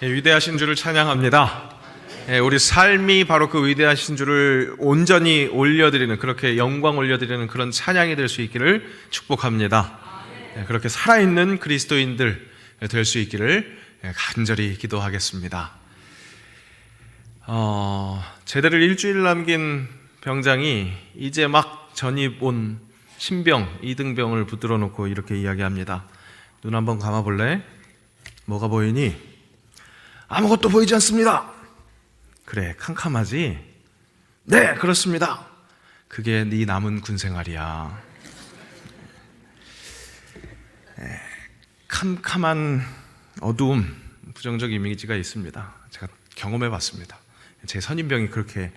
위대하신 주를 찬양합니다. 우리 삶이 바로 그 위대하신 주를 온전히 올려드리는, 그렇게 영광 올려드리는 그런 찬양이 될 수 있기를 축복합니다. 그렇게 살아있는 그리스도인들 될 수 있기를 간절히 기도하겠습니다. 제대를 일주일 남긴 병장이 이제 막 전입 온 신병, 이등병을 붙들어 놓고 이렇게 이야기합니다. 눈 한번 감아볼래? 뭐가 보이니? 아무것도 보이지 않습니다. 그래, 캄캄하지? 네, 그렇습니다. 그게 네 남은 군생활이야. 캄캄한 어두움, 부정적 이미지가 있습니다. 제가 경험해 봤습니다. 제 선임병이 그렇게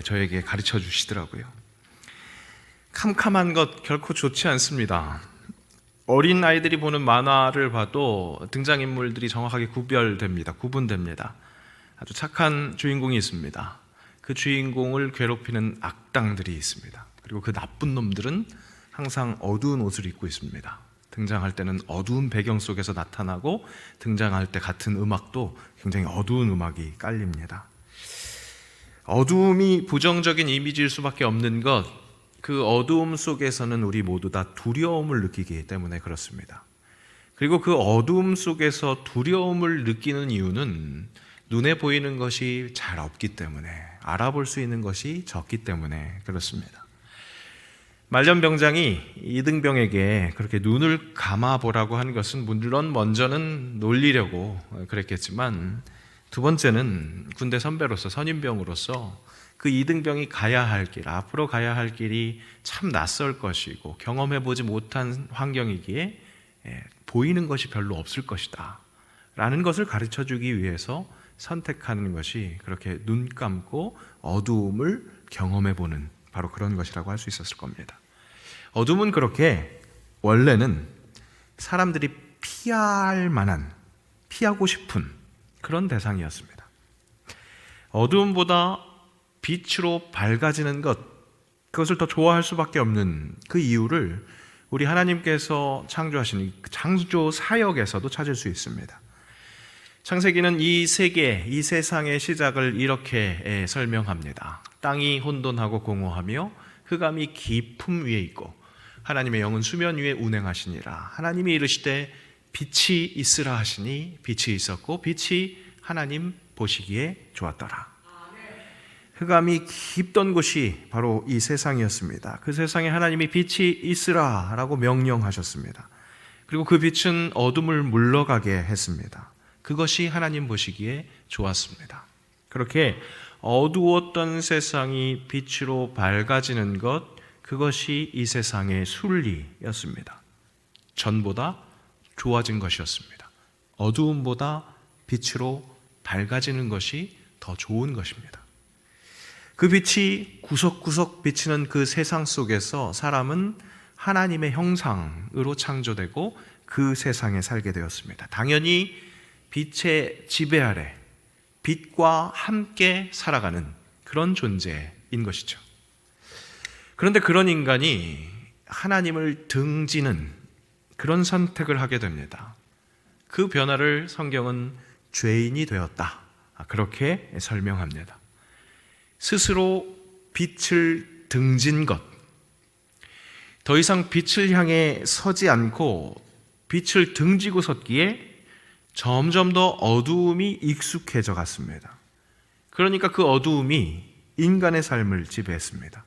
저에게 가르쳐 주시더라고요. 캄캄한 것 결코 좋지 않습니다. 어린 아이들이 보는 만화를 봐도 등장인물들이 정확하게 구분됩니다. 아주 착한 주인공이 있습니다. 그 주인공을 괴롭히는 악당들이 있습니다. 그리고 그 나쁜 놈들은 항상 어두운 옷을 입고 있습니다. 등장할 때는 어두운 배경 속에서 나타나고, 등장할 때 같은 음악도 굉장히 어두운 음악이 깔립니다. 어두움이 부정적인 이미지일 수밖에 없는 것, 그 어두움 속에서는 우리 모두 다 두려움을 느끼기 때문에 그렇습니다. 그리고 그 어두움 속에서 두려움을 느끼는 이유는 눈에 보이는 것이 잘 없기 때문에, 알아볼 수 있는 것이 적기 때문에 그렇습니다. 말년병장이 이등병에게 그렇게 눈을 감아보라고 한 것은 물론 먼저는 놀리려고 그랬겠지만, 두 번째는 군대 선배로서, 선임병으로서 그 이등병이 가야 할 길, 앞으로 가야 할 길이 참 낯설 것이고 경험해보지 못한 환경이기에 보이는 것이 별로 없을 것이다 라는 것을 가르쳐주기 위해서 선택하는 것이 그렇게 눈 감고 어두움을 경험해보는 바로 그런 것이라고 할 수 있었을 겁니다. 어둠은 그렇게 원래는 사람들이 피할 만한, 피하고 싶은 그런 대상이었습니다. 어두움보다 빛으로 밝아지는 것, 그것을 더 좋아할 수밖에 없는 그 이유를 우리 하나님께서 창조하신 창조 사역에서도 찾을 수 있습니다. 창세기는 이 세계, 이 세상의 시작을 이렇게 설명합니다. 땅이 혼돈하고 공허하며 흑암이 깊음 위에 있고 하나님의 영은 수면 위에 운행하시니라. 하나님이 이르시되 빛이 있으라 하시니 빛이 있었고 빛이 하나님 보시기에 좋았더라. 흑암이 깊던 곳이 바로 이 세상이었습니다. 그 세상에 하나님이 빛이 있으라 라고 명령하셨습니다. 그리고 그 빛은 어둠을 물러가게 했습니다. 그것이 하나님 보시기에 좋았습니다. 그렇게 어두웠던 세상이 빛으로 밝아지는 것, 그것이 이 세상의 순리였습니다. 전보다 좋아진 것이었습니다. 어두움보다 빛으로 밝아지는 것이 더 좋은 것입니다. 그 빛이 구석구석 비치는 그 세상 속에서 사람은 하나님의 형상으로 창조되고 그 세상에 살게 되었습니다. 당연히 빛의 지배 아래 빛과 함께 살아가는 그런 존재인 것이죠. 그런데 그런 인간이 하나님을 등지는 그런 선택을 하게 됩니다. 그 변화를 성경은 죄인이 되었다, 그렇게 설명합니다. 스스로 빛을 등진 것, 더 이상 빛을 향해 서지 않고 빛을 등지고 섰기에 점점 더 어두움이 익숙해져 갔습니다. 그러니까 그 어두움이 인간의 삶을 지배했습니다.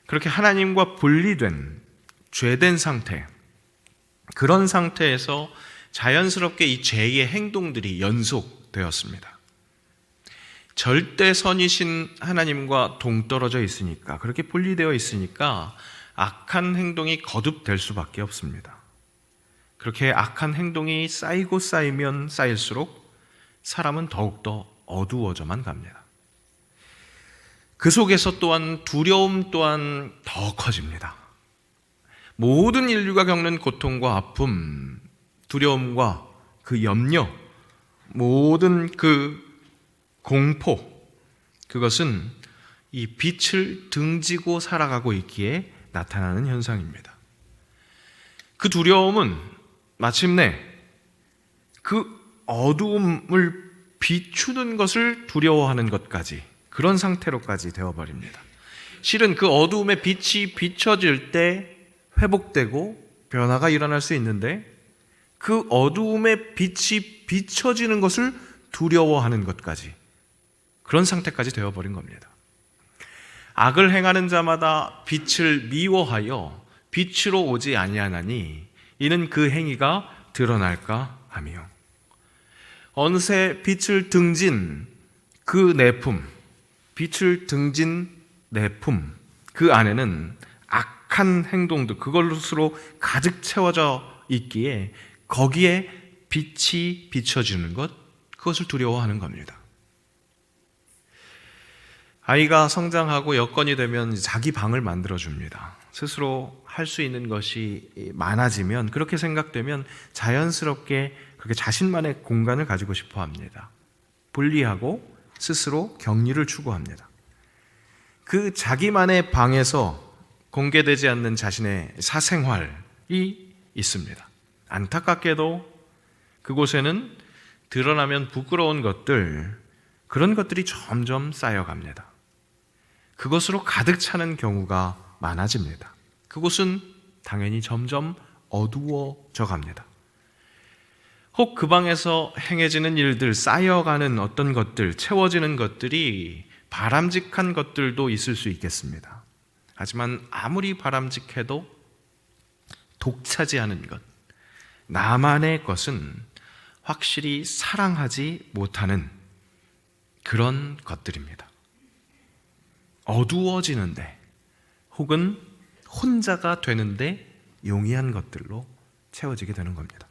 그렇게 하나님과 분리된, 죄된 상태, 그런 상태에서 자연스럽게 이 죄의 행동들이 연속되었습니다. 절대 선이신 하나님과 동떨어져 있으니까, 그렇게 분리되어 있으니까 악한 행동이 거듭될 수밖에 없습니다. 그렇게 악한 행동이 쌓이고 쌓이면 쌓일수록 사람은 더욱더 어두워져만 갑니다. 그 속에서 또한 두려움 또한 더 커집니다. 모든 인류가 겪는 고통과 아픔, 두려움과 그 염려, 모든 그 공포, 그것은 이 빛을 등지고 살아가고 있기에 나타나는 현상입니다. 그 두려움은 마침내 그 어두움을 비추는 것을 두려워하는 것까지, 그런 상태로까지 되어버립니다. 실은 그 어두움의 빛이 비춰질 때 회복되고 변화가 일어날 수 있는데, 그 어두움의 빛이 비춰지는 것을 두려워하는 것까지, 그런 상태까지 되어버린 겁니다. 악을 행하는 자마다 빛을 미워하여 빛으로 오지 아니하나니 이는 그 행위가 드러날까 하며, 어느새 빛을 등진 그 내품, 빛을 등진 내품, 그 안에는 악한 행동도 그것으로 가득 채워져 있기에 거기에 빛이 비춰지는 것, 그것을 두려워하는 겁니다. 아이가 성장하고 여건이 되면 자기 방을 만들어줍니다. 스스로 할 수 있는 것이 많아지면, 그렇게 생각되면 자연스럽게 그렇게 자신만의 공간을 가지고 싶어 합니다. 분리하고 스스로 격리를 추구합니다. 그 자기만의 방에서 공개되지 않는 자신의 사생활이 있습니다. 안타깝게도 그곳에는 드러나면 부끄러운 것들, 그런 것들이 점점 쌓여갑니다. 그것으로 가득 차는 경우가 많아집니다. 그곳은 당연히 점점 어두워져 갑니다. 혹 그 방에서 행해지는 일들, 쌓여가는 어떤 것들, 채워지는 것들이 바람직한 것들도 있을 수 있겠습니다. 하지만 아무리 바람직해도 독차지하는 것, 나만의 것은 확실히 사랑하지 못하는 그런 것들입니다. 어두워지는데, 혹은 혼자가 되는데 용이한 것들로 채워지게 되는 겁니다.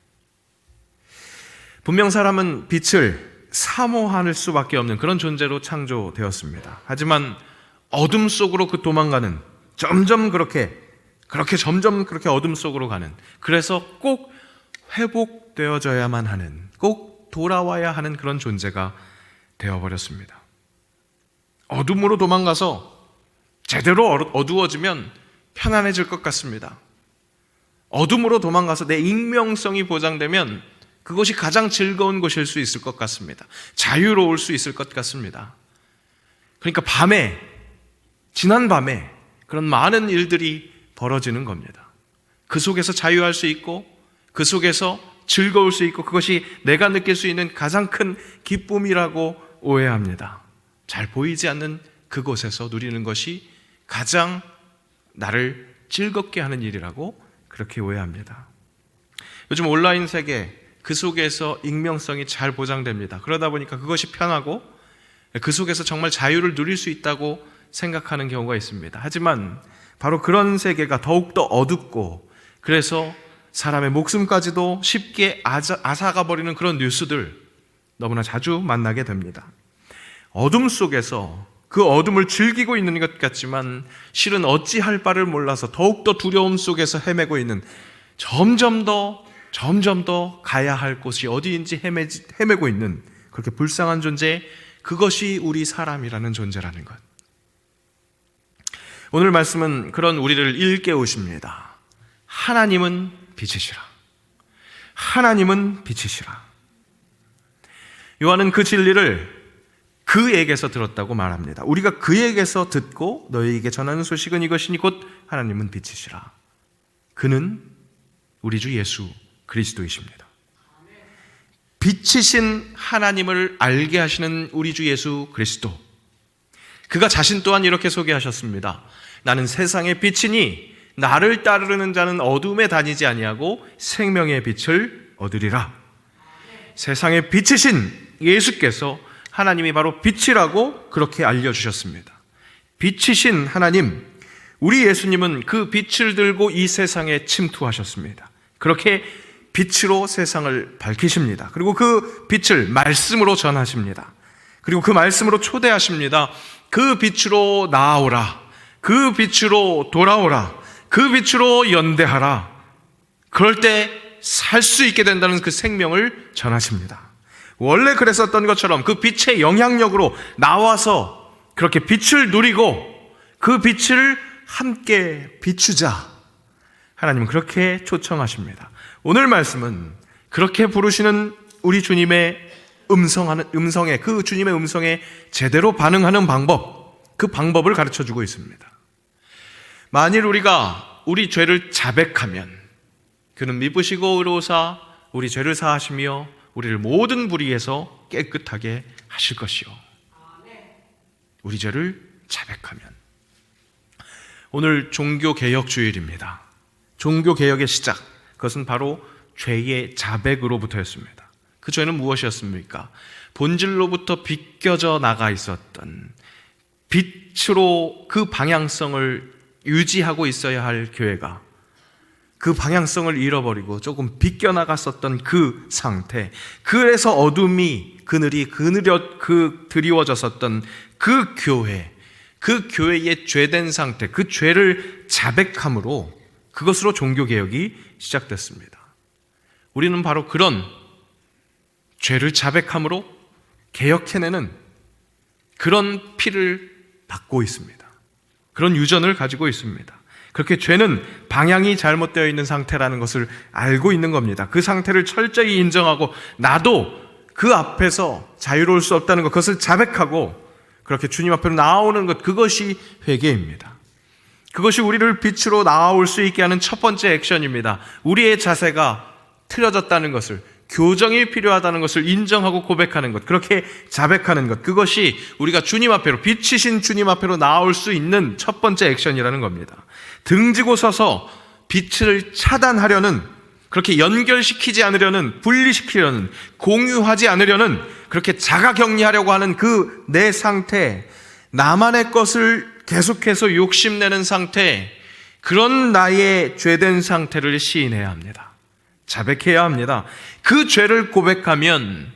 분명 사람은 빛을 사모할 수밖에 없는 그런 존재로 창조되었습니다. 하지만 어둠 속으로 도망가는, 점점 그렇게 어둠 속으로 가는, 그래서 꼭 회복되어져야만 하는, 꼭 돌아와야 하는 그런 존재가 되어버렸습니다. 어둠으로 도망가서 제대로 어두워지면 편안해질 것 같습니다. 어둠으로 도망가서 내 익명성이 보장되면 그것이 가장 즐거운 곳일 수 있을 것 같습니다. 자유로울 수 있을 것 같습니다. 그러니까 지난 밤에 그런 많은 일들이 벌어지는 겁니다. 그 속에서 자유할 수 있고, 그 속에서 즐거울 수 있고, 그것이 내가 느낄 수 있는 가장 큰 기쁨이라고 오해합니다. 잘 보이지 않는 그곳에서 누리는 것이 가장 나를 즐겁게 하는 일이라고 그렇게 오해합니다. 요즘 온라인 세계, 그 속에서 익명성이 잘 보장됩니다. 그러다 보니까 그것이 편하고 그 속에서 정말 자유를 누릴 수 있다고 생각하는 경우가 있습니다. 하지만 바로 그런 세계가 더욱더 어둡고, 그래서 사람의 목숨까지도 쉽게 앗아가 버리는 그런 뉴스들 너무나 자주 만나게 됩니다. 어둠 속에서 그 어둠을 즐기고 있는 것 같지만 실은 어찌할 바를 몰라서 더욱더 두려움 속에서 헤매고 있는, 점점 더 가야 할 곳이 어디인지 헤매고 있는 그렇게 불쌍한 존재, 그것이 우리 사람이라는 존재라는 것. 오늘 말씀은 그런 우리를 일깨우십니다. 하나님은 빛이시라. 하나님은 빛이시라. 요한은 그 진리를 그에게서 들었다고 말합니다. 우리가 그에게서 듣고 너희에게 전하는 소식은 이것이니 곧 하나님은 빛이시라. 그는 우리 주 예수 그리스도이십니다. 빛이신 하나님을 알게 하시는 우리 주 예수 그리스도, 그가 자신 또한 이렇게 소개하셨습니다. 나는 세상의 빛이니 나를 따르는 자는 어둠에 다니지 아니하고 생명의 빛을 얻으리라. 세상의 빛이신 예수께서 하나님이 바로 빛이라고 그렇게 알려주셨습니다. 빛이신 하나님, 우리 예수님은 그 빛을 들고 이 세상에 침투하셨습니다. 그렇게 빛으로 세상을 밝히십니다. 그리고 그 빛을 말씀으로 전하십니다. 그리고 그 말씀으로 초대하십니다. 그 빛으로 나아오라. 그 빛으로 돌아오라. 그 빛으로 연대하라. 그럴 때 살 수 있게 된다는 그 생명을 전하십니다. 원래 그랬었던 것처럼 그 빛의 영향력으로 나와서 그렇게 빛을 누리고 그 빛을 함께 비추자. 하나님은 그렇게 초청하십니다. 오늘 말씀은 그렇게 부르시는 우리 주님의 음성에 그 주님의 음성에 제대로 반응하는 방법, 그 방법을 가르쳐 주고 있습니다. 만일 우리가 우리 죄를 자백하면 그는 미쁘시고 의로우사 우리 죄를 사하시며 우리를 모든 불의에서 깨끗하게 하실 것이요. 우리 죄를 자백하면. 오늘 종교개혁주일입니다. 종교개혁의 시작, 그것은 바로 죄의 자백으로부터였습니다. 그 죄는 무엇이었습니까? 본질로부터 비껴져 나가 있었던, 빛으로 그 방향성을 유지하고 있어야 할 교회가 그 방향성을 잃어버리고 조금 비껴나갔었던 그 상태, 그래서 어둠이 그늘이 드리워졌었던 그 교회, 그 교회의 죄된 상태, 그 죄를 자백함으로 그것으로 종교개혁이 시작됐습니다. 우리는 바로 그런 죄를 자백함으로 개혁해내는 그런 피를 받고 있습니다. 그런 유전을 가지고 있습니다. 그렇게 죄는 방향이 잘못되어 있는 상태라는 것을 알고 있는 겁니다. 그 상태를 철저히 인정하고 나도 그 앞에서 자유로울 수 없다는 것, 그것을 자백하고 그렇게 주님 앞으로 나오는 것, 그것이 회개입니다. 그것이 우리를 빛으로 나올 수 있게 하는 첫 번째 액션입니다. 우리의 자세가 틀어졌다는 것을, 교정이 필요하다는 것을 인정하고 고백하는 것, 그렇게 자백하는 것, 그것이 우리가 주님 앞으로, 빛이신 주님 앞으로 나올 수 있는 첫 번째 액션이라는 겁니다. 등지고 서서 빛을 차단하려는, 그렇게 연결시키지 않으려는, 분리시키려는, 공유하지 않으려는, 그렇게 자가격리하려고 하는 그 내 상태, 나만의 것을 계속해서 욕심내는 상태, 그런 나의 죄된 상태를 시인해야 합니다. 자백해야 합니다. 그 죄를 고백하면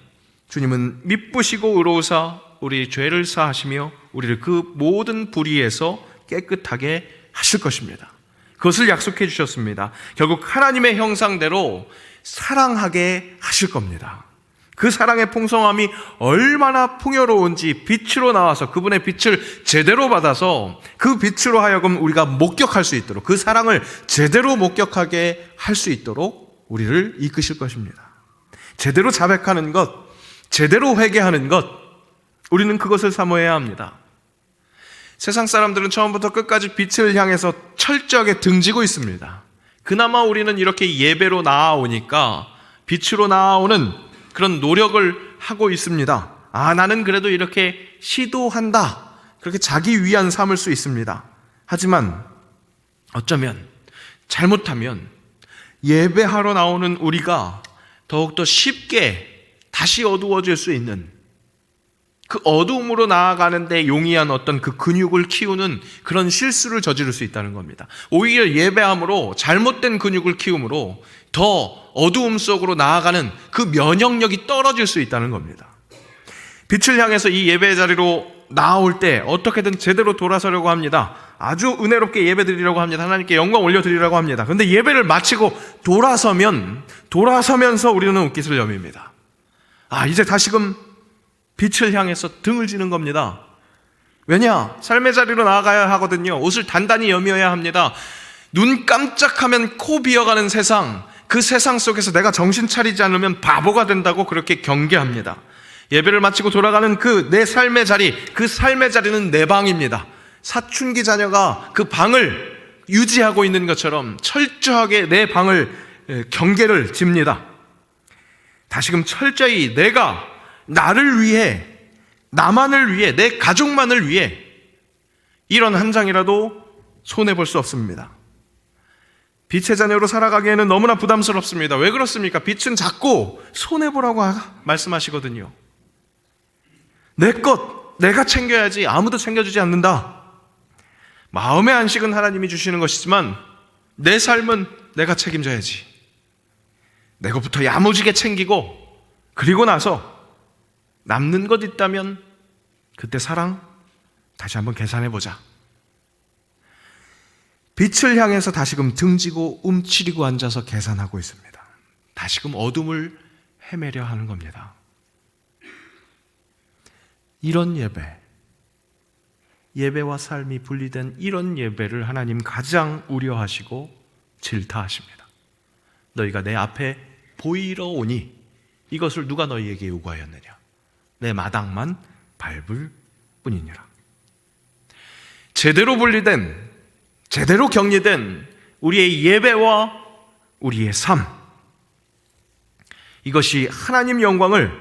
주님은 미쁘시고 의로우사 우리 죄를 사하시며 우리를 그 모든 불의에서 깨끗하게 하실 것입니다. 그것을 약속해 주셨습니다. 결국 하나님의 형상대로 사랑하게 하실 겁니다. 그 사랑의 풍성함이 얼마나 풍요로운지 빛으로 나와서 그분의 빛을 제대로 받아서 그 빛으로 하여금 우리가 목격할 수 있도록, 그 사랑을 제대로 목격하게 할 수 있도록 우리를 이끄실 것입니다. 제대로 자백하는 것, 제대로 회개하는 것, 우리는 그것을 사모해야 합니다. 세상 사람들은 처음부터 끝까지 빛을 향해서 철저하게 등지고 있습니다. 그나마 우리는 이렇게 예배로 나아오니까 빛으로 나아오는 그런 노력을 하고 있습니다. 나는 그래도 이렇게 시도한다, 그렇게 자기 위한 삼을 수 있습니다. 하지만 어쩌면 잘못하면 예배하러 나오는 우리가 더욱더 쉽게 다시 어두워질 수 있는, 그 어두움으로 나아가는데 용이한 어떤 그 근육을 키우는 그런 실수를 저지를 수 있다는 겁니다. 오히려 예배함으로 잘못된 근육을 키움으로 더 어두움 속으로 나아가는 그 면역력이 떨어질 수 있다는 겁니다. 빛을 향해서 이 예배 자리로 나올 때 어떻게든 제대로 돌아서려고 합니다. 아주 은혜롭게 예배 드리려고 합니다. 하나님께 영광 올려드리려고 합니다. 그런데 예배를 마치고 돌아서면서 우리는 옷깃을 여밉니다. 이제 다시금 빛을 향해서 등을 지는 겁니다. 왜냐? 삶의 자리로 나아가야 하거든요. 옷을 단단히 여며야 합니다. 눈 깜짝하면 코 비어가는 세상, 그 세상 속에서 내가 정신 차리지 않으면 바보가 된다고 그렇게 경계합니다. 예배를 마치고 돌아가는 그 내 삶의 자리, 그 삶의 자리는 내 방입니다. 사춘기 자녀가 그 방을 유지하고 있는 것처럼 철저하게 내 방을 경계를 집니다. 다시금 철저히 내가 나를 위해, 나만을 위해, 내 가족만을 위해 이런 한 장이라도 손해볼 수 없습니다. 빛의 자녀로 살아가기에는 너무나 부담스럽습니다. 왜 그렇습니까? 빛은 자꾸 손해보라고 말씀하시거든요. 내 것, 내가 챙겨야지, 아무도 챙겨주지 않는다. 마음의 안식은 하나님이 주시는 것이지만 내 삶은 내가 책임져야지. 내 것부터 야무지게 챙기고, 그리고 나서 남는 것 있다면 그때 사랑 다시 한번 계산해보자. 빛을 향해서 다시금 등지고 움츠리고 앉아서 계산하고 있습니다. 다시금 어둠을 헤매려 하는 겁니다. 이런 예배와 삶이 분리된 이런 예배를 하나님 가장 우려하시고 질타하십니다. 너희가 내 앞에 보이러 오니 이것을 누가 너희에게 요구하였느냐? 내 마당만 밟을 뿐이니라. 제대로 분리된, 제대로 격리된 우리의 예배와 우리의 삶, 이것이 하나님 영광을,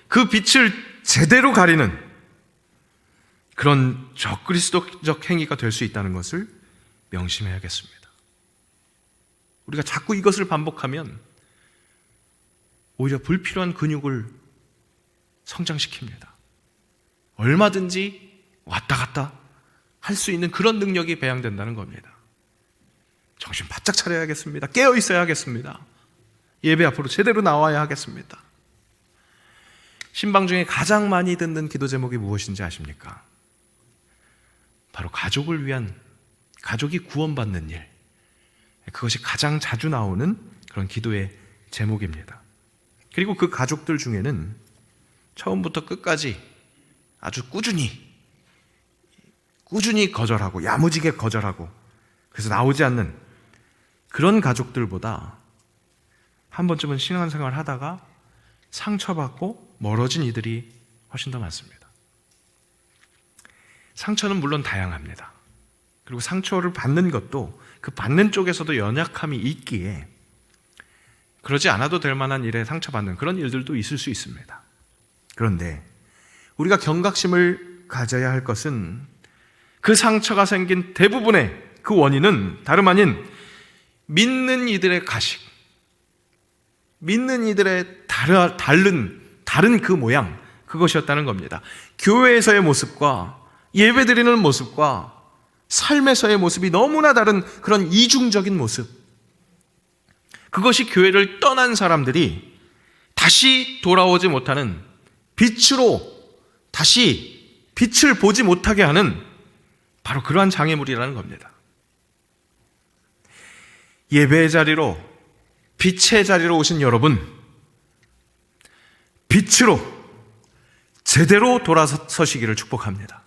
그 빛을 제대로 가리는 그런 적그리스도적 행위가 될 수 있다는 것을 명심해야겠습니다. 우리가 자꾸 이것을 반복하면 오히려 불필요한 근육을 성장시킵니다. 얼마든지 왔다 갔다 할 수 있는 그런 능력이 배양된다는 겁니다. 정신 바짝 차려야겠습니다. 깨어 있어야 하겠습니다. 예배 앞으로 제대로 나와야 하겠습니다. 신방 중에 가장 많이 듣는 기도 제목이 무엇인지 아십니까? 바로 가족을 위한, 가족이 구원받는 일, 그것이 가장 자주 나오는 그런 기도의 제목입니다. 그리고 그 가족들 중에는 처음부터 끝까지 아주 꾸준히 거절하고, 야무지게 거절하고, 그래서 나오지 않는 그런 가족들보다 한 번쯤은 신앙생활 하다가 상처받고 멀어진 이들이 훨씬 더 많습니다. 상처는 물론 다양합니다. 그리고 상처를 받는 것도 그 받는 쪽에서도 연약함이 있기에 그러지 않아도 될 만한 일에 상처받는 그런 일들도 있을 수 있습니다. 그런데 우리가 경각심을 가져야 할 것은 그 상처가 생긴 대부분의 그 원인은 다름 아닌 믿는 이들의 가식, 믿는 이들의 다른 그 모양, 그것이었다는 겁니다. 교회에서의 모습과 예배드리는 모습과 삶에서의 모습이 너무나 다른 그런 이중적인 모습, 그것이 교회를 떠난 사람들이 다시 돌아오지 못하는, 빛으로 다시 빛을 보지 못하게 하는 바로 그러한 장애물이라는 겁니다. 예배의 자리로, 빛의 자리로 오신 여러분, 빛으로 제대로 돌아서시기를 축복합니다.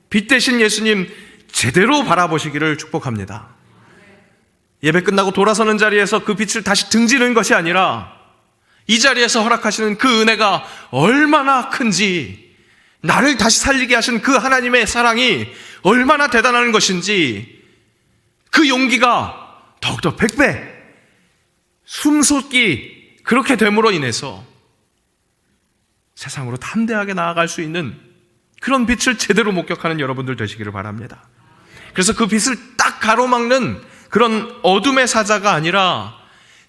빛 대신 예수님 제대로 바라보시기를 축복합니다. 예배 끝나고 돌아서는 자리에서 그 빛을 다시 등지는 것이 아니라 이 자리에서 허락하시는 그 은혜가 얼마나 큰지, 나를 다시 살리게 하신 그 하나님의 사랑이 얼마나 대단한 것인지, 그 용기가 더욱더 100배 숨솟기 그렇게 됨으로 인해서 세상으로 담대하게 나아갈 수 있는 그런 빛을 제대로 목격하는 여러분들 되시기를 바랍니다. 그래서 그 빛을 딱 가로막는 그런 어둠의 사자가 아니라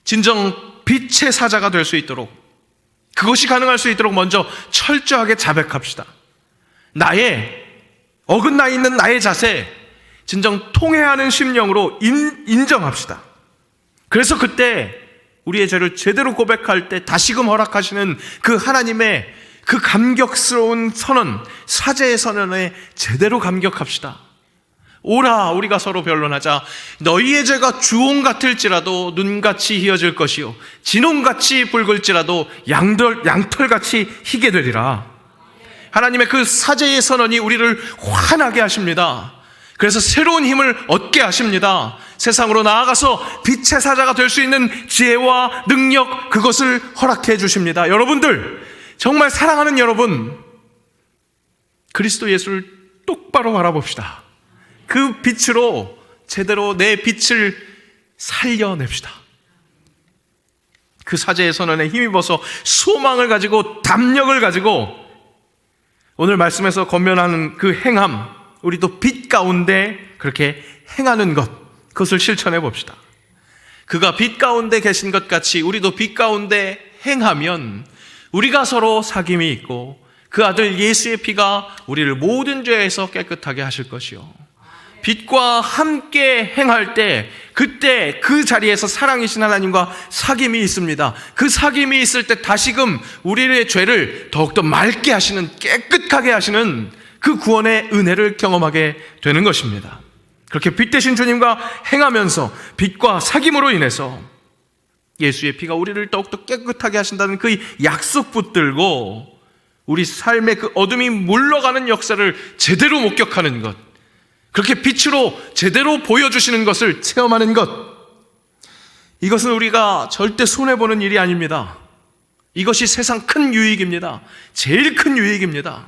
진정 빛의 사자가 될 수 있도록, 그것이 가능할 수 있도록 먼저 철저하게 자백합시다. 나의 어긋나 있는 나의 자세, 진정 통회하는 심령으로 인정합시다. 그래서 그때 우리의 죄를 제대로 고백할 때 다시금 허락하시는 그 하나님의 그 감격스러운 선언, 사죄의 선언에 제대로 감격합시다. 오라, 우리가 서로 변론하자. 너희의 죄가 주홍 같을지라도 눈같이 희어질 것이요 진홍같이 붉을지라도 양털같이 희게 되리라. 하나님의 그 사죄의 선언이 우리를 환하게 하십니다. 그래서 새로운 힘을 얻게 하십니다. 세상으로 나아가서 빛의 사자가 될 수 있는 지혜와 능력, 그것을 허락해 주십니다. 여러분들, 정말 사랑하는 여러분, 그리스도 예수를 똑바로 바라봅시다. 그 빛으로 제대로 내 빛을 살려냅시다. 그 사죄의 선언에 힘입어서 소망을 가지고, 담력을 가지고 오늘 말씀에서 권면하는 그 행함, 우리도 빛 가운데 그렇게 행하는 것, 그것을 실천해 봅시다. 그가 빛 가운데 계신 것 같이 우리도 빛 가운데 행하면 우리가 서로 사귐이 있고 그 아들 예수의 피가 우리를 모든 죄에서 깨끗하게 하실 것이요, 빛과 함께 행할 때 그때 그 자리에서 사랑이신 하나님과 사귐이 있습니다. 그 사귐이 있을 때 다시금 우리의 죄를 더욱더 맑게 하시는, 깨끗하게 하시는 그 구원의 은혜를 경험하게 되는 것입니다. 그렇게 빛 대신 주님과 행하면서 빛과 사귐으로 인해서 예수의 피가 우리를 더욱더 깨끗하게 하신다는 그 약속 붙들고 우리 삶의 그 어둠이 물러가는 역사를 제대로 목격하는 것, 그렇게 빛으로 제대로 보여주시는 것을 체험하는 것, 이것은 우리가 절대 손해보는 일이 아닙니다. 이것이 세상 큰 유익입니다. 제일 큰 유익입니다.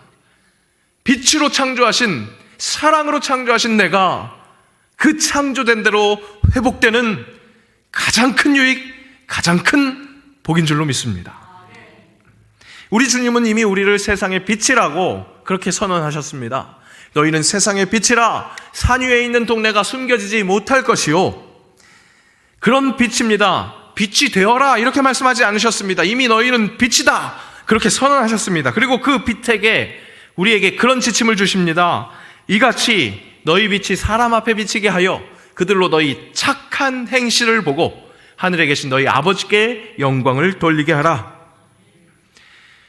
빛으로 창조하신, 사랑으로 창조하신 내가 그 창조된 대로 회복되는 가장 큰 유익, 가장 큰 복인 줄로 믿습니다. 우리 주님은 이미 우리를 세상의 빛이라고 그렇게 선언하셨습니다. 너희는 세상의 빛이라, 산 위에 있는 동네가 숨겨지지 못할 것이요, 그런 빛입니다. 빛이 되어라 이렇게 말씀하지 않으셨습니다. 이미 너희는 빛이다 그렇게 선언하셨습니다. 그리고 그 빛에게 우리에게 그런 지침을 주십니다. 이같이 너희 빛이 사람 앞에 비치게 하여 그들로 너희 착한 행실을 보고 하늘에 계신 너희 아버지께 영광을 돌리게 하라.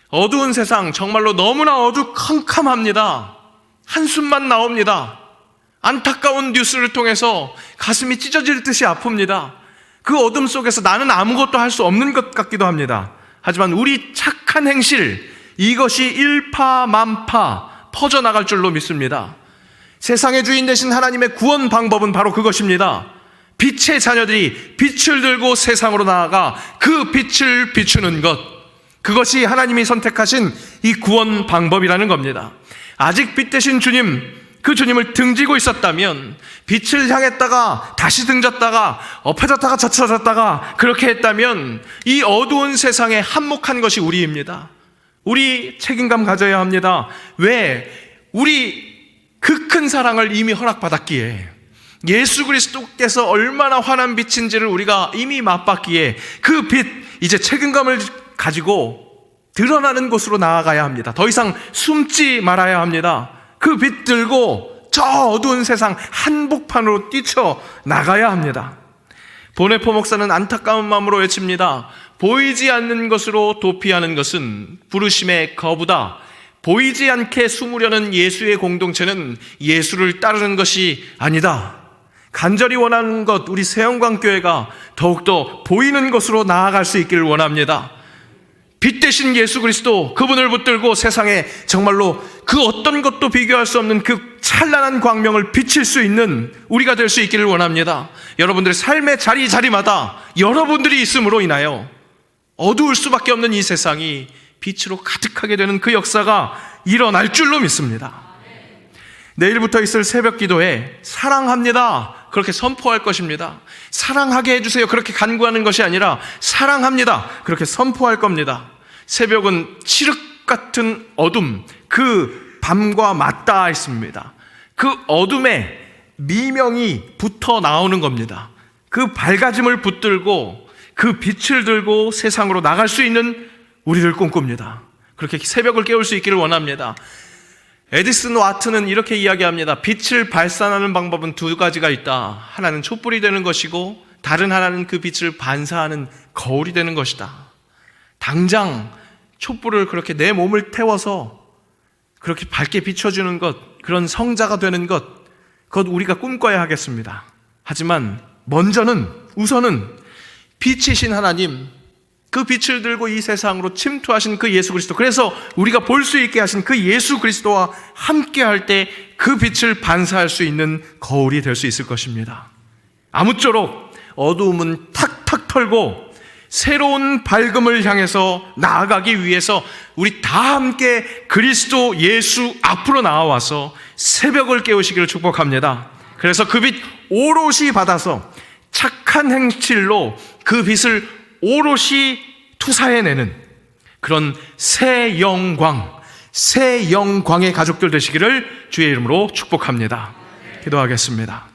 어두운 세상, 정말로 너무나 어두컴컴합니다. 한숨만 나옵니다. 안타까운 뉴스를 통해서 가슴이 찢어질 듯이 아픕니다. 그 어둠 속에서 나는 아무것도 할 수 없는 것 같기도 합니다. 하지만 우리 착한 행실, 이것이 일파만파 퍼져나갈 줄로 믿습니다. 세상의 주인 되신 하나님의 구원 방법은 바로 그것입니다. 빛의 자녀들이 빛을 들고 세상으로 나아가 그 빛을 비추는 것, 그것이 하나님이 선택하신 이 구원 방법이라는 겁니다. 아직 빛 되신 주님, 그 주님을 등지고 있었다면, 빛을 향했다가 다시 등졌다가 엎어졌다가 젖혀졌다가 그렇게 했다면 이 어두운 세상에 한몫한 것이 우리입니다. 우리 책임감 가져야 합니다. 왜? 우리 그 큰 사랑을 이미 허락받았기에, 예수 그리스도께서 얼마나 환한 빛인지를 우리가 이미 맛봤기에 그 빛, 이제 책임감을 가지고 드러나는 곳으로 나아가야 합니다. 더 이상 숨지 말아야 합니다. 그 빛 들고 저 어두운 세상 한복판으로 뛰쳐나가야 합니다. 보네포 목사는 안타까운 마음으로 외칩니다. 보이지 않는 것으로 도피하는 것은 부르심의 거부다. 보이지 않게 숨으려는 예수의 공동체는 예수를 따르는 것이 아니다. 간절히 원하는 것, 우리 새영광교회가 더욱더 보이는 것으로 나아갈 수 있기를 원합니다. 빛 대신 예수 그리스도, 그분을 붙들고 세상에 정말로 그 어떤 것도 비교할 수 없는 그 찬란한 광명을 비칠 수 있는 우리가 될 수 있기를 원합니다. 여러분들의 삶의 자리자리마다 여러분들이 있음으로 인하여 어두울 수밖에 없는 이 세상이 빛으로 가득하게 되는 그 역사가 일어날 줄로 믿습니다. 내일부터 있을 새벽 기도에 사랑합니다 그렇게 선포할 것입니다. 사랑하게 해주세요 그렇게 간구하는 것이 아니라 사랑합니다 그렇게 선포할 겁니다. 새벽은 칠흑 같은 어둠, 그 밤과 맞닿아 있습니다. 그 어둠에 미명이 붙어 나오는 겁니다. 그 밝아짐을 붙들고 그 빛을 들고 세상으로 나갈 수 있는 우리를 꿈꿉니다. 그렇게 새벽을 깨울 수 있기를 원합니다. 에디슨 와트는 이렇게 이야기합니다. 빛을 발산하는 방법은 두 가지가 있다. 하나는 촛불이 되는 것이고 다른 하나는 그 빛을 반사하는 거울이 되는 것이다. 당장 촛불을 그렇게 내 몸을 태워서 그렇게 밝게 비춰주는 것, 그런 성자가 되는 것, 그것 우리가 꿈꿔야 하겠습니다. 하지만 우선은 빛이신 하나님, 그 빛을 들고 이 세상으로 침투하신 그 예수 그리스도, 그래서 우리가 볼 수 있게 하신 그 예수 그리스도와 함께 할 때 그 빛을 반사할 수 있는 거울이 될 수 있을 것입니다. 아무쪼록 어두움은 탁탁 털고 새로운 밝음을 향해서 나아가기 위해서 우리 다 함께 그리스도 예수 앞으로 나와서 새벽을 깨우시기를 축복합니다. 그래서 그 빛 오롯이 받아서 착한 행실로 그 빛을 오롯이 투사해내는 그런 새 영광의 가족들 되시기를 주의 이름으로 축복합니다. 기도하겠습니다.